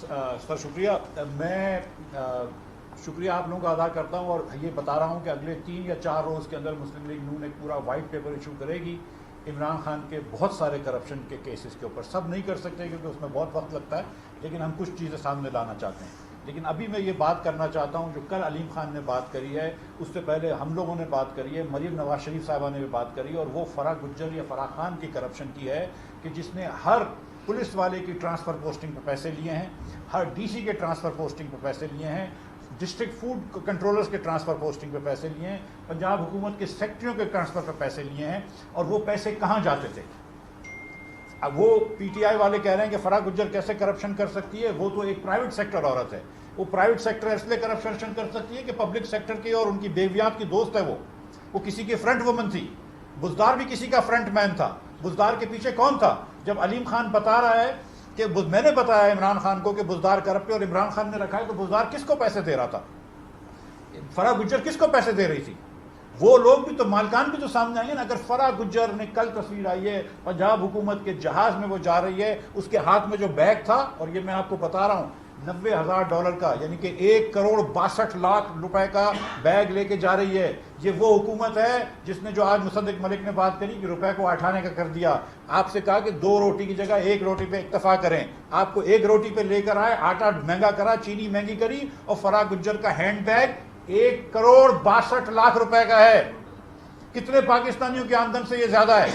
سر شکریہ. میں شکریہ آپ لوگوں کا ادا کرتا ہوں اور یہ بتا رہا ہوں کہ اگلے 3 یا 4 روز کے اندر مسلم لیگ نون ایک پورا وائٹ پیپر ایشو کرے گی عمران خان کے بہت سارے کرپشن کے کیسز کے اوپر. سب نہیں کر سکتے کیونکہ اس میں بہت وقت لگتا ہے, لیکن ہم کچھ چیزیں سامنے لانا چاہتے ہیں. لیکن ابھی میں یہ بات کرنا چاہتا ہوں جو کل علیم خان نے بات کری ہے, اس سے پہلے ہم لوگوں نے بات کری ہے, مریم نواز شریف صاحبہ نے بھی بات کری ہے, اور وہ فرح گجر یا فرح خان کی کرپشن کی ہے کہ جس نے ہر پولیس والے کی ٹرانسفر پوسٹنگ پہ پیسے لیے ہیں, ہر ڈی سی کے ٹرانسفر پوسٹنگ پہ پیسے لیے ہیں, ڈسٹرکٹ فوڈ کنٹرولرز کے ٹرانسفر پوسٹنگ پہ پیسے لیے ہیں, پنجاب حکومت کے سیکٹریوں کے ٹرانسفر پہ پیسے لیے ہیں. اور وہ پیسے کہاں جاتے تھے؟ اب وہ پی ٹی آئی والے کہہ رہے ہیں کہ فرح گجر کیسے کرپشن کر سکتی ہے, وہ تو ایک پرائیویٹ سیکٹر عورت ہے. وہ پرائیویٹ سیکٹر اس لیے کرپشن کر سکتی ہے کہ پبلک سیکٹر کی اور ان کی بیویات کی دوست ہے. وہ کسی کی فرنٹ وومن تھی. بزدار بھی کسی کا فرنٹ مین تھا. بزدار کے پیچھے کون تھا؟ جب علیم خان بتا رہا ہے کہ میں نے بتایا عمران خان کو کہ بزدار کرپٹ ہے اور عمران خان نے رکھا ہے, تو بزدار کس کو پیسے دے رہا تھا؟ فرح گجر کس کو پیسے دے رہی تھی؟ وہ لوگ بھی تو, مالکان بھی تو سامنے آئیں گے نا. اگر فرح گجر نے کل تصویر آئی ہے پنجاب حکومت کے جہاز میں وہ جا رہی ہے, اس کے ہاتھ میں جو بیگ تھا, اور یہ میں آپ کو بتا رہا ہوں $90,000 کا, یعنی کہ 1,62,00,000 روپے کا بیگ لے کے جا رہی ہے. یہ وہ حکومت ہے جس نے, جو آج مصدق ملک نے بات کری کہ روپے کو اٹھانے کا کر دیا. آپ سے کہا کہ 2 روٹی کی جگہ 1 روٹی پہ اکتفا کریں. آپ کو 1 روٹی پہ لے کر آئے, آٹا مہنگا کرا, چینی مہنگی کری, اور فرح گجر کا ہینڈ بیگ 1,62,00,000 روپے کا ہے. کتنے پاکستانیوں کی آمدن سے یہ زیادہ ہے؟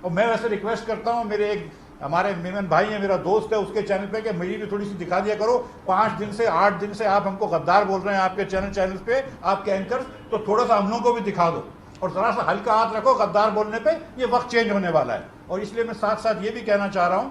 اور میں ویسے ریکویسٹ کرتا ہوں, میرے ایک ہمارے میمن بھائی ہیں, میرا دوست ہے, اس کے چینل پہ کہ میری بھی تھوڑی سی دکھا دیا کرو. 5 دن سے 8 دن سے آپ ہم کو غدار بول رہے ہیں آپ کے چینل پہ, آپ کے اینکر, تو تھوڑا سا ہم لوگوں کو بھی دکھا دو اور ذرا سا ہلکا ہاتھ رکھو غدار بولنے پہ. یہ وقت چینج ہونے والا ہے. اور اس لیے میں ساتھ ساتھ یہ بھی کہنا چاہ رہا ہوں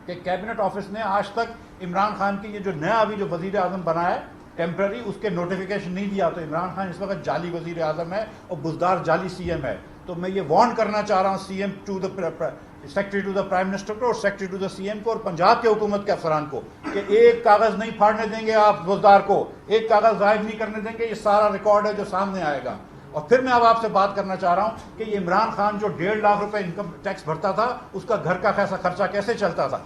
کہ کیبنٹ آفس نے آج تک عمران خان کی یہ جو نیا ابھی جو وزیر اعظم بنا ہے ٹیمپرری, اس کے نوٹیفیکیشن نہیں دیا. تو عمران خان اس وقت جعلی وزیر اعظم ہے اور بزدار جعلی سی ایم ہے. تو میں یہ وارن کرنا چاہ رہا ہوں C M to the secretary to the prime minister کو, اور secretary to the C M کو, اور پنجاب کے حکومت کے افسران کو, کہ ایک کاغذ نہیں پھاڑنے دیں گے آپ بزدار کو, ایک کاغذ ضائع نہیں کرنے دیں گے. یہ سارا ریکارڈ ہے جو سامنے آئے گا. اور پھر میں اب آپ سے بات کرنا چاہ رہا ہوں کہ یہ عمران خان جو 1.5 لاکھ روپے انکم ٹیکس بھرتا تھا, اس کا گھر کا خرچہ کیسے چلتا تھا؟